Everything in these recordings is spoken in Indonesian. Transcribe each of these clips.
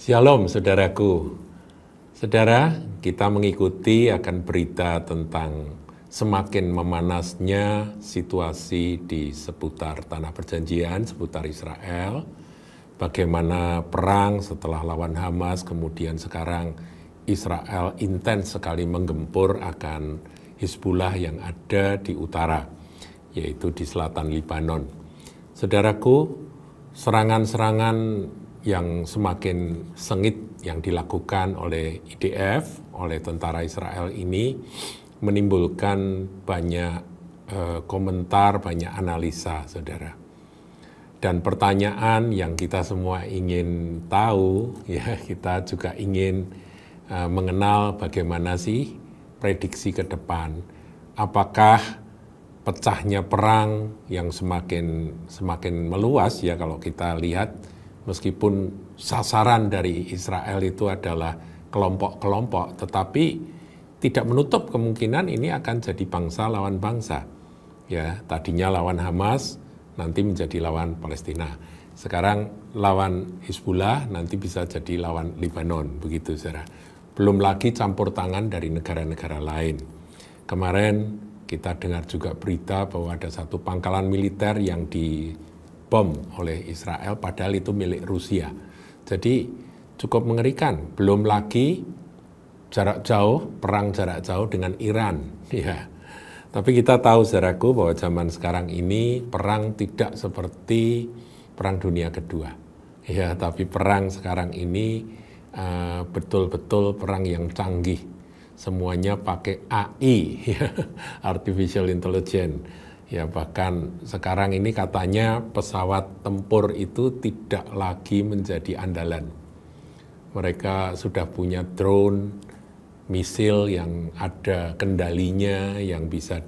Shalom saudaraku. Saudara, kita mengikuti akan berita tentang semakin memanasnya situasi di seputar Tanah Perjanjian, seputar Israel. Bagaimana perang setelah lawan Hamas, kemudian sekarang Israel intens sekali menggempur akan Hizbullah yang ada di utara, yaitu di selatan Libanon. Saudaraku, serangan-serangan yang semakin sengit yang dilakukan oleh IDF, oleh tentara Israel ini menimbulkan banyak komentar, banyak analisa, saudara. Dan pertanyaan yang kita semua ingin tahu, ya kita juga ingin mengenal bagaimana sih prediksi ke depan. Apakah pecahnya perang yang semakin meluas ya kalau kita lihat, meskipun sasaran dari Israel itu adalah kelompok-kelompok, tetapi tidak menutup kemungkinan ini akan jadi bangsa lawan bangsa. Ya, tadinya lawan Hamas, nanti menjadi lawan Palestina. Sekarang lawan Hizbullah, nanti bisa jadi lawan Libanon, begitu saudara. Belum lagi campur tangan dari negara-negara lain. Kemarin kita dengar juga berita bahwa ada satu pangkalan militer yang dibom oleh Israel, padahal itu milik Rusia. Jadi cukup mengerikan. Belum lagi jarak jauh, perang jarak jauh dengan Iran. Ya. Tapi kita tahu, saudaraku, bahwa zaman sekarang ini perang tidak seperti Perang Dunia Kedua. Ya, tapi perang sekarang ini betul-betul perang yang canggih. Semuanya pakai AI, ya, Artificial Intelligence. Ya, bahkan sekarang ini katanya pesawat tempur itu tidak lagi menjadi andalan. Mereka sudah punya drone, misil yang ada kendalinya, yang bisa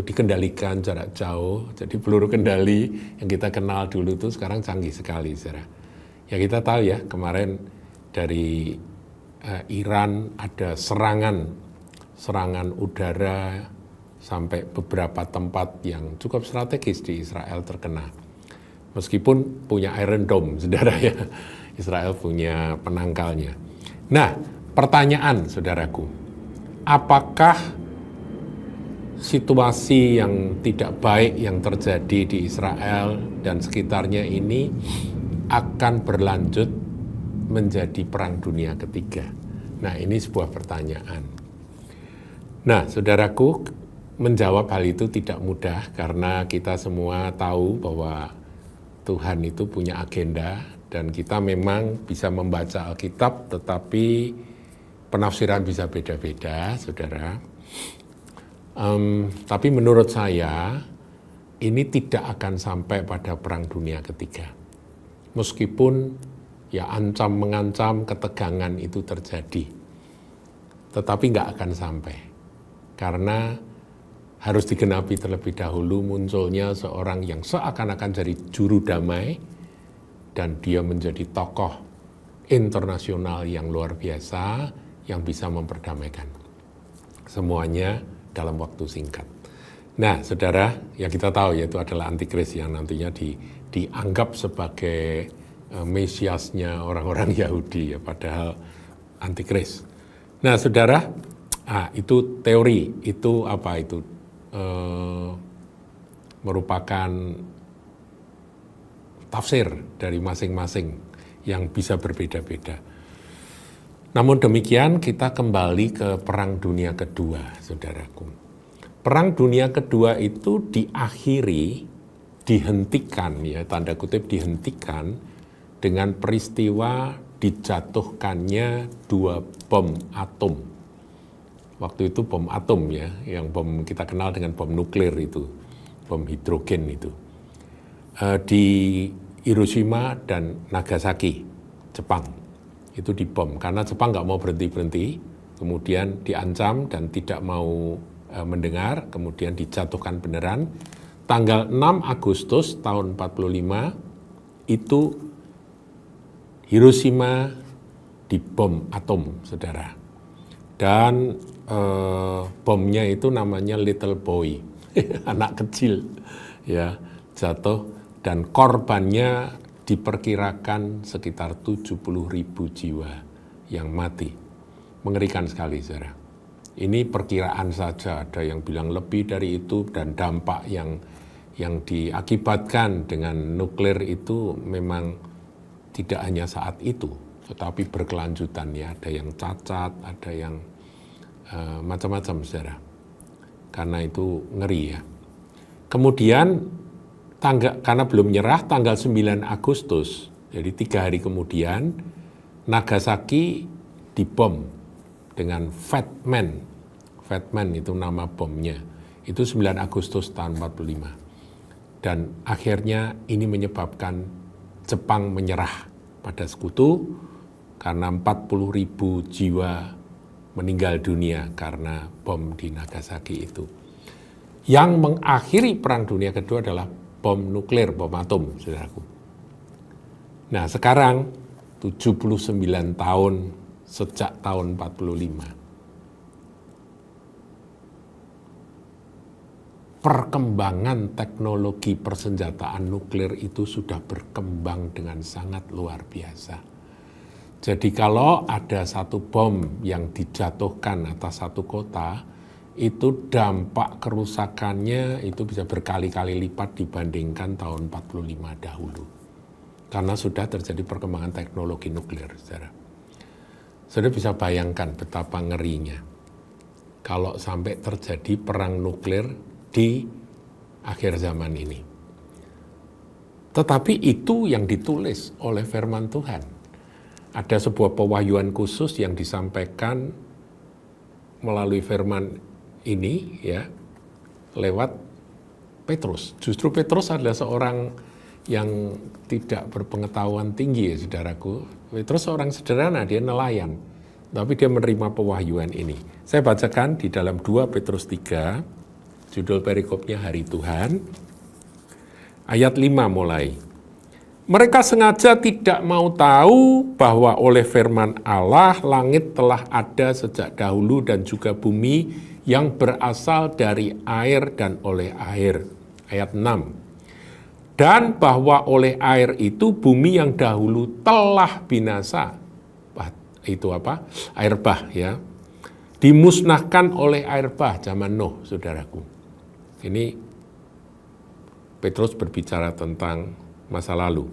dikendalikan jarak jauh. Jadi peluru kendali yang kita kenal dulu itu sekarang canggih sekali, saudara. Ya kita tahu ya, kemarin dari Iran ada serangan udara sampai beberapa tempat yang cukup strategis di Israel terkena. Meskipun punya Iron Dome, saudara ya, Israel punya penangkalnya. Nah, pertanyaan saudaraku, apakah situasi yang tidak baik yang terjadi di Israel dan sekitarnya ini akan berlanjut menjadi Perang Dunia Ketiga? Nah, ini sebuah pertanyaan. Nah, saudaraku, menjawab hal itu tidak mudah karena kita semua tahu bahwa Tuhan itu punya agenda dan kita memang bisa membaca Alkitab, tetapi penafsiran bisa beda-beda, saudara. Tapi menurut saya, ini tidak akan sampai pada Perang Dunia Ketiga. Meskipun ya mengancam ketegangan itu terjadi, tetapi nggak akan sampai. Karena harus digenapi terlebih dahulu munculnya seorang yang seakan-akan jadi juru damai, dan dia menjadi tokoh internasional yang luar biasa, yang bisa memperdamaikan semuanya dalam waktu singkat. Nah, saudara, yang kita tahu yaitu adalah antikris yang nantinya dianggap sebagai mesiasnya orang-orang Yahudi, ya, padahal antikris. Nah, saudara, itu teori, itu apa itu? Merupakan tafsir dari masing-masing yang bisa berbeda-beda. Namun demikian, kita kembali ke Perang Dunia Kedua, saudaraku. Perang Dunia Kedua itu dihentikan, ya, tanda kutip dihentikan, dengan peristiwa dijatuhkannya 2 bom atom. Waktu itu bom atom, ya, yang bom kita kenal dengan bom nuklir itu, bom hidrogen itu, di Hiroshima dan Nagasaki, Jepang. Itu dibom karena Jepang nggak mau berhenti-berhenti, kemudian diancam dan tidak mau mendengar, kemudian dijatuhkan beneran. Tanggal 6 Agustus tahun 45 itu Hiroshima dibom atom, saudara. Dan bomnya itu namanya Little Boy, anak kecil, ya, jatuh, dan korbannya diperkirakan sekitar 70.000 jiwa yang mati. Mengerikan sekali, saudara. Ini perkiraan saja, ada yang bilang lebih dari itu, dan dampak yang diakibatkan dengan nuklir itu memang tidak hanya saat itu, tetapi berkelanjutan ya. Ada yang cacat, ada yang macam-macam, saudara. Karena itu ngeri ya. Kemudian karena belum nyerah, tanggal 9 Agustus, jadi 3 hari kemudian, Nagasaki dibom dengan Fat Man. Fat Man itu nama bomnya. Itu 9 Agustus tahun 45. Dan akhirnya ini menyebabkan Jepang menyerah pada sekutu karena 40.000 jiwa meninggal dunia karena bom di Nagasaki itu. Yang mengakhiri Perang Dunia Kedua adalah bom nuklir, bom atom, saudaraku. Nah, sekarang 79 tahun sejak tahun 45. Perkembangan teknologi persenjataan nuklir itu sudah berkembang dengan sangat luar biasa. Jadi kalau ada satu bom yang dijatuhkan atas satu kota, itu dampak kerusakannya itu bisa berkali-kali lipat dibandingkan tahun 45 dahulu. Karena sudah terjadi perkembangan teknologi nuklir, saudara. Saudara bisa bayangkan betapa ngerinya kalau sampai terjadi perang nuklir di akhir zaman ini. Tetapi itu yang ditulis oleh firman Tuhan. Ada sebuah pewahyuan khusus yang disampaikan melalui firman ini ya, lewat Petrus. Justru Petrus adalah seorang yang tidak berpengetahuan tinggi ya, saudaraku. Petrus seorang sederhana, dia nelayan. Tapi dia menerima pewahyuan ini. Saya bacakan di dalam 2 Petrus 3, judul perikopnya Hari Tuhan, ayat 5 mulai. Mereka sengaja tidak mau tahu bahwa oleh firman Allah langit telah ada sejak dahulu dan juga bumi yang berasal dari air dan oleh air. Ayat 6. Dan bahwa oleh air itu bumi yang dahulu telah binasa. Itu apa? Air bah ya. Dimusnahkan oleh air bah zaman Nuh, saudaraku. Ini Petrus berbicara tentang masa lalu.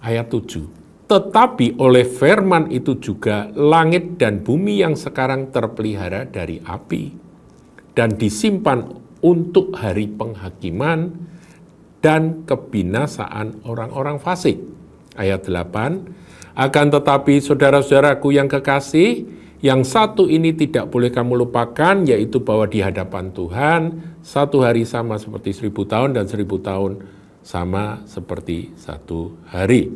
Ayat 7. Tetapi oleh firman itu juga langit dan bumi yang sekarang terpelihara dari api dan disimpan untuk hari penghakiman dan kebinasaan orang-orang fasik. Ayat 8. Akan tetapi saudara-saudaraku yang kekasih, yang satu ini tidak boleh kamu lupakan, yaitu bahwa di hadapan Tuhan, satu hari sama seperti 1000 tahun dan 1000 tahun sama seperti satu hari.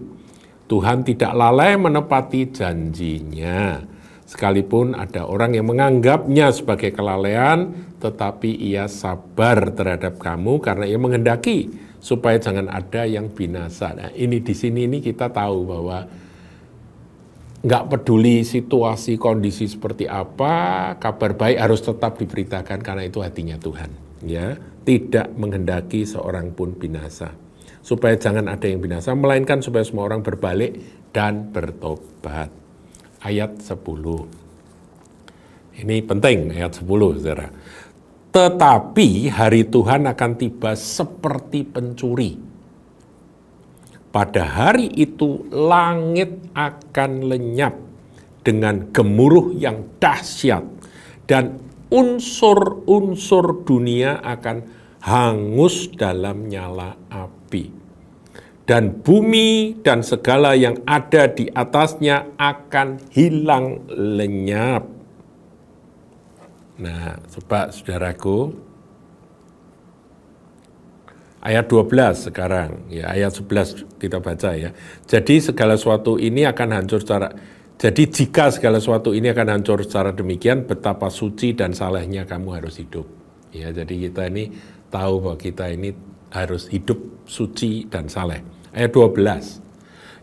Tuhan tidak lalai menepati janjinya. Sekalipun ada orang yang menganggapnya sebagai kelalaian, tetapi ia sabar terhadap kamu karena ia menghendaki supaya jangan ada yang binasa. Nah, ini di sini ini kita tahu bahwa nggak peduli situasi, kondisi seperti apa, kabar baik harus tetap diberitakan karena itu hatinya Tuhan. Ya, tidak menghendaki seorang pun binasa. Supaya jangan ada yang binasa, melainkan supaya semua orang berbalik dan bertobat. Ayat 10. Ini penting, ayat 10, saudara. Tetapi hari Tuhan akan tiba seperti pencuri. Pada hari itu langit akan lenyap dengan gemuruh yang dahsyat dan unsur-unsur dunia akan hangus dalam nyala api. Dan bumi dan segala yang ada di atasnya akan hilang lenyap. Nah, coba saudaraku, ayat 12 sekarang, ya ayat 11 kita baca ya. Jadi segala sesuatu ini akan hancur jika segala sesuatu ini akan hancur secara demikian, betapa suci dan salehnya kamu harus hidup. Ya, jadi kita ini tahu bahwa kita ini harus hidup suci dan saleh. Ayat 12,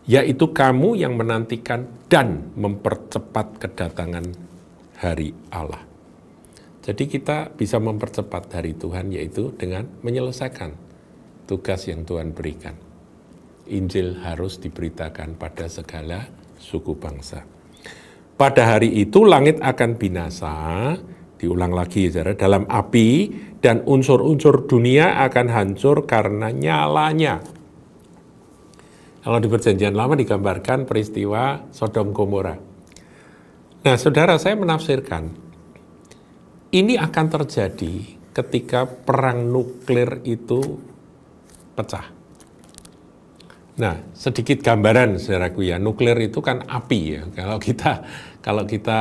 yaitu kamu yang menantikan dan mempercepat kedatangan hari Allah. Jadi kita bisa mempercepat hari Tuhan, yaitu dengan menyelesaikan tugas yang Tuhan berikan. Injil harus diberitakan pada segala suku bangsa. Pada hari itu langit akan binasa, diulang lagi saudara, dalam api, dan unsur-unsur dunia akan hancur karena nyalanya. Kalau di Perjanjian Lama digambarkan peristiwa Sodom Gomora. Nah saudara, saya menafsirkan, ini akan terjadi ketika perang nuklir itu pecah. Nah, sedikit gambaran saudaraku ya, nuklir itu kan api ya. Kalau kita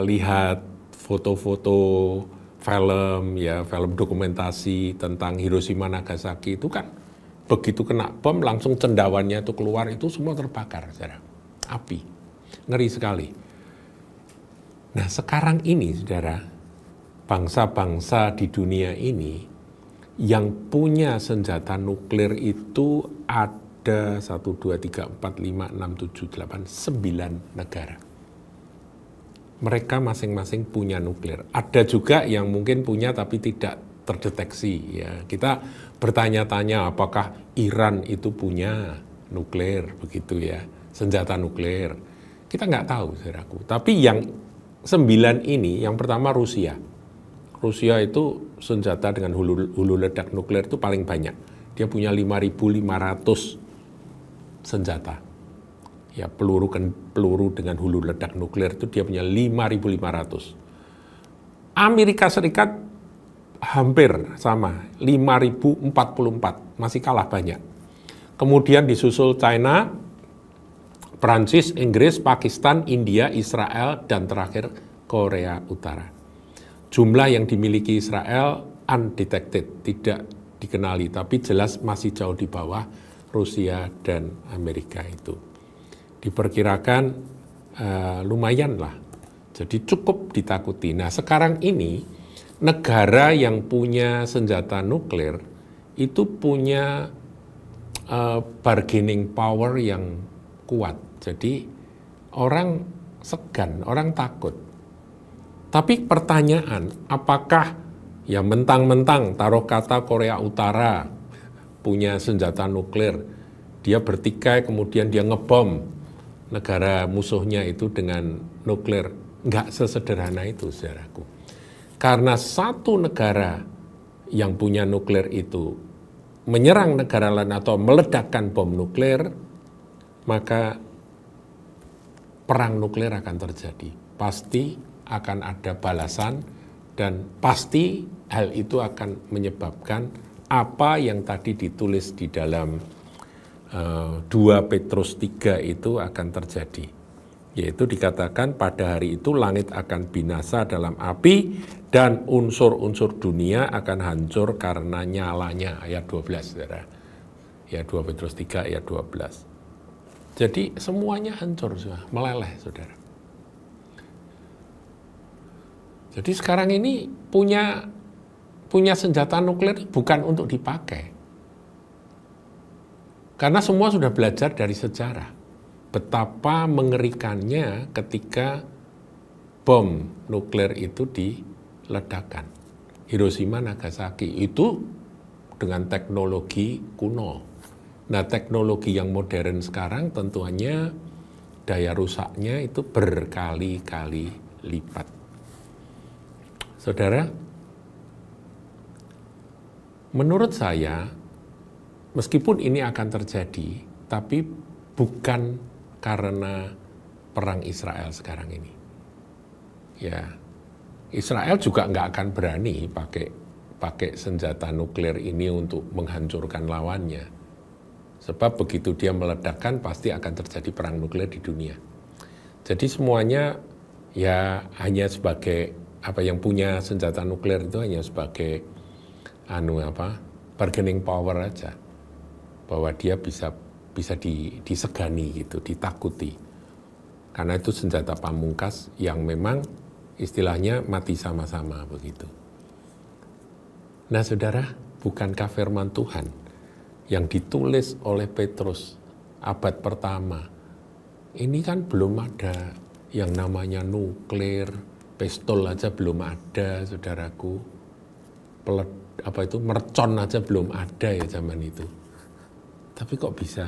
lihat foto-foto film ya, film dokumentasi tentang Hiroshima Nagasaki itu kan begitu kena bom langsung cendawannya itu keluar, itu semua terbakar, saudara. Api. Ngeri sekali. Nah, sekarang ini saudara, bangsa-bangsa di dunia ini yang punya senjata nuklir itu ada 1, 2, 3, 4, 5, 6, 7, 8, 9 negara. Mereka masing-masing punya nuklir. Ada juga yang mungkin punya tapi tidak terdeteksi. Ya, kita bertanya-tanya apakah Iran itu punya nuklir, begitu ya, senjata nuklir. Kita nggak tahu, saudaraku. Tapi yang 9 ini, yang pertama Rusia. Rusia itu senjata dengan hulu ledak nuklir itu paling banyak. Dia punya 5.500 senjata. Ya, peluru dengan hulu ledak nuklir itu dia punya 5.500. Amerika Serikat hampir sama, 5.044, masih kalah banyak. Kemudian disusul China, Prancis, Inggris, Pakistan, India, Israel, dan terakhir Korea Utara. Jumlah yang dimiliki Israel undetected, tidak dikenali, tapi jelas masih jauh di bawah Rusia dan Amerika itu. Diperkirakan lumayan lah, jadi cukup ditakuti. Nah sekarang ini negara yang punya senjata nuklir itu punya bargaining power yang kuat. Jadi orang segan, orang takut. Tapi pertanyaan, apakah ya mentang-mentang taruh kata Korea Utara punya senjata nuklir, dia bertikai kemudian dia ngebom negara musuhnya itu dengan nuklir. Nggak sesederhana itu, saudaraku. Karena satu negara yang punya nuklir itu menyerang negara lain atau meledakkan bom nuklir, maka perang nuklir akan terjadi. Pasti akan ada balasan dan pasti hal itu akan menyebabkan apa yang tadi ditulis di dalam 2 Petrus 3 itu akan terjadi. Yaitu dikatakan pada hari itu langit akan binasa dalam api dan unsur-unsur dunia akan hancur karena nyalanya. Ayat 12, saudara. Ya 2 Petrus 3 ayat 12. Jadi semuanya hancur, meleleh, saudara. Jadi sekarang ini punya senjata nuklir bukan untuk dipakai. Karena semua sudah belajar dari sejarah. Betapa mengerikannya ketika bom nuklir itu diledakkan. Hiroshima Nagasaki itu dengan teknologi kuno. Nah, teknologi yang modern sekarang tentunya daya rusaknya itu berkali-kali lipat. Saudara, menurut saya, meskipun ini akan terjadi, tapi bukan karena perang Israel sekarang ini. Ya, Israel juga nggak akan berani pakai senjata nuklir ini untuk menghancurkan lawannya. Sebab begitu dia meledakkan pasti akan terjadi perang nuklir di dunia. Jadi semuanya ya hanya sebagai yang punya senjata nuklir itu hanya sebagai bargaining power aja, bahwa dia bisa disegani gitu, ditakuti. Karena itu senjata pamungkas yang memang istilahnya mati sama-sama begitu. Nah saudara, bukankah firman Tuhan yang ditulis oleh Petrus abad pertama, ini kan belum ada yang namanya nuklir, pistol aja belum ada, saudaraku. Mercon aja belum ada ya zaman itu. Tapi kok bisa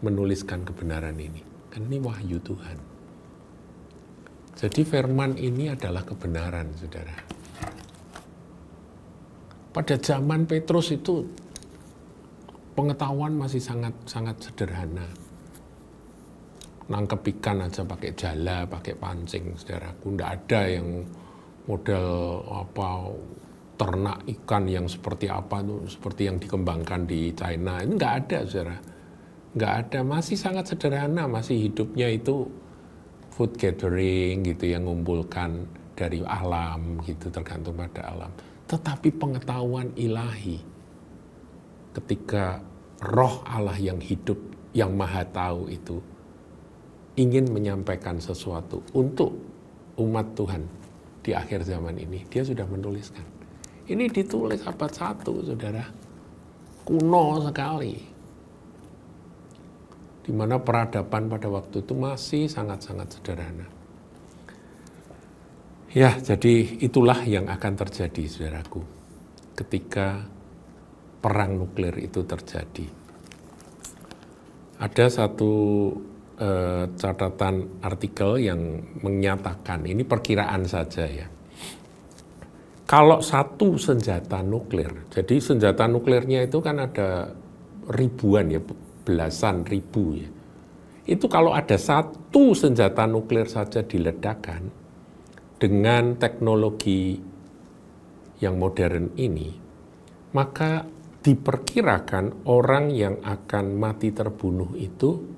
menuliskan kebenaran ini? Kan ini wahyu Tuhan. Jadi firman ini adalah kebenaran, saudara. Pada zaman Petrus itu pengetahuan masih sangat sederhana. Nangkep ikan aja pakai jala, pakai pancing, saudaraku. Nggak ada yang model ternak ikan yang seperti apa tuh, seperti yang dikembangkan di China. Ini nggak ada, saudara. Nggak ada, masih sangat sederhana, masih hidupnya itu food gathering gitu, yang mengumpulkan dari alam gitu, tergantung pada alam. Tetapi pengetahuan ilahi, ketika roh Allah yang hidup, yang maha tahu itu ingin menyampaikan sesuatu untuk umat Tuhan di akhir zaman ini, dia sudah menuliskan. Ini ditulis abad 1, saudara. Kuno sekali. Di mana peradaban pada waktu itu masih sangat-sangat sederhana. Ya, jadi itulah yang akan terjadi, saudaraku, ketika perang nuklir itu terjadi. Ada satu catatan artikel yang menyatakan, ini perkiraan saja ya, kalau satu senjata nuklir, jadi senjata nuklirnya itu kan ada ribuan ya, belasan ribu ya, itu kalau ada satu senjata nuklir saja diledakkan dengan teknologi yang modern ini, maka diperkirakan orang yang akan mati terbunuh itu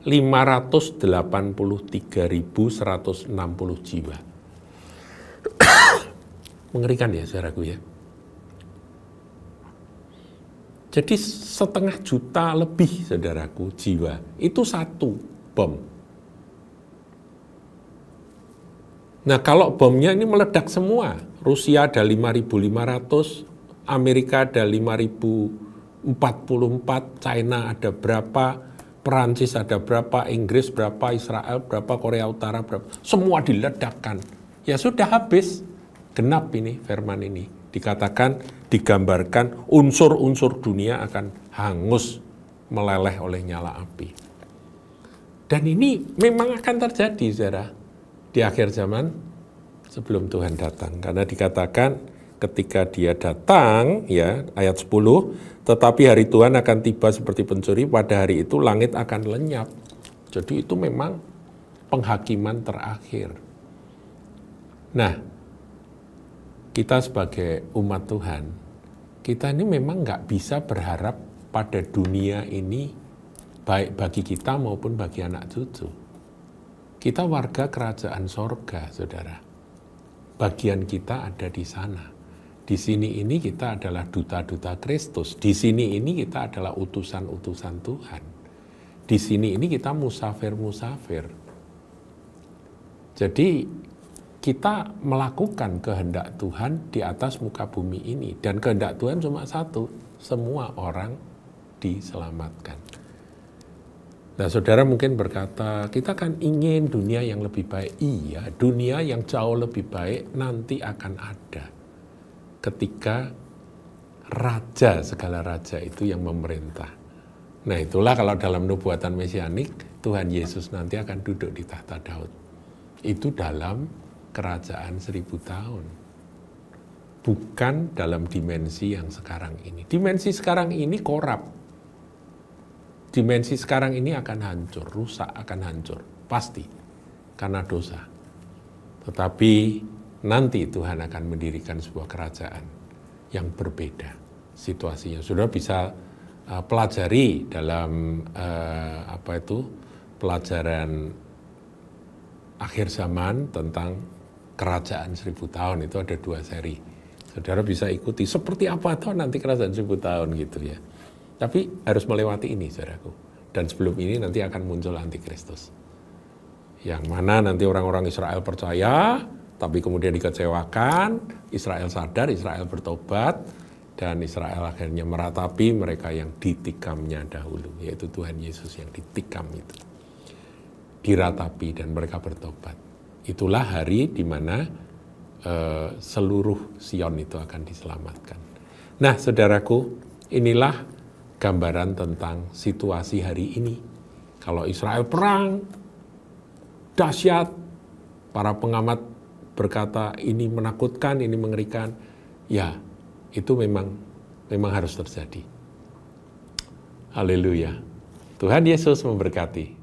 583.160 jiwa. Mengerikan ya, saudaraku ya. Jadi 1,5 juta lebih, saudaraku, jiwa. Itu satu bom. Nah, kalau bomnya ini meledak semua, Rusia ada 5.500, Amerika ada 5.044, China ada berapa, Perancis ada berapa, Inggris berapa, Israel berapa, Korea Utara berapa, semua diledakkan. Ya sudah habis, genap ini firman ini. Dikatakan, digambarkan unsur-unsur dunia akan hangus, meleleh oleh nyala api. Dan ini memang akan terjadi, saudara, di akhir zaman sebelum Tuhan datang. Karena dikatakan ketika dia datang, ya ayat 10, tetapi hari Tuhan akan tiba seperti pencuri, pada hari itu langit akan lenyap. Jadi itu memang penghakiman terakhir. Nah, kita sebagai umat Tuhan, kita ini memang nggak bisa berharap pada dunia ini, baik bagi kita maupun bagi anak cucu. Kita warga kerajaan sorga, saudara. Bagian kita ada di sana. Di sini ini kita adalah duta-duta Kristus. Di sini ini kita adalah utusan-utusan Tuhan. Di sini ini kita musafir-musafir. Jadi kita melakukan kehendak Tuhan di atas muka bumi ini. Dan kehendak Tuhan cuma satu, semua orang diselamatkan. Nah, saudara mungkin berkata, kita kan ingin dunia yang lebih baik. Iya, dunia yang jauh lebih baik nanti akan ada. Ketika raja, segala raja itu yang memerintah. Nah, itulah kalau dalam nubuatan mesianik, Tuhan Yesus nanti akan duduk di tahta Daud. Itu dalam kerajaan 1000 tahun. Bukan dalam dimensi yang sekarang ini. Dimensi sekarang ini korup. Dimensi sekarang ini akan hancur, rusak, akan hancur. Pasti. Karena dosa. Tetapi nanti Tuhan akan mendirikan sebuah kerajaan yang berbeda situasinya. Saudara bisa pelajari dalam pelajaran akhir zaman tentang kerajaan 1000 tahun. Itu ada 2 seri. Saudara bisa ikuti seperti apa tuh nanti kerajaan 1000 tahun gitu ya. Tapi harus melewati ini, saudaraku. Dan sebelum ini nanti akan muncul antikristus. Yang mana nanti orang-orang Israel percaya, tapi kemudian dikecewakan, Israel sadar, Israel bertobat, dan Israel akhirnya meratapi mereka yang ditikamnya dahulu, yaitu Tuhan Yesus yang ditikam itu. Diratapi dan mereka bertobat. Itulah hari di mana seluruh Sion itu akan diselamatkan. Nah, saudaraku, inilah gambaran tentang situasi hari ini. Kalau Israel perang, dahsyat, para pengamat berkata ini menakutkan, ini mengerikan. Ya, itu memang harus terjadi. Haleluya. Tuhan Yesus memberkati.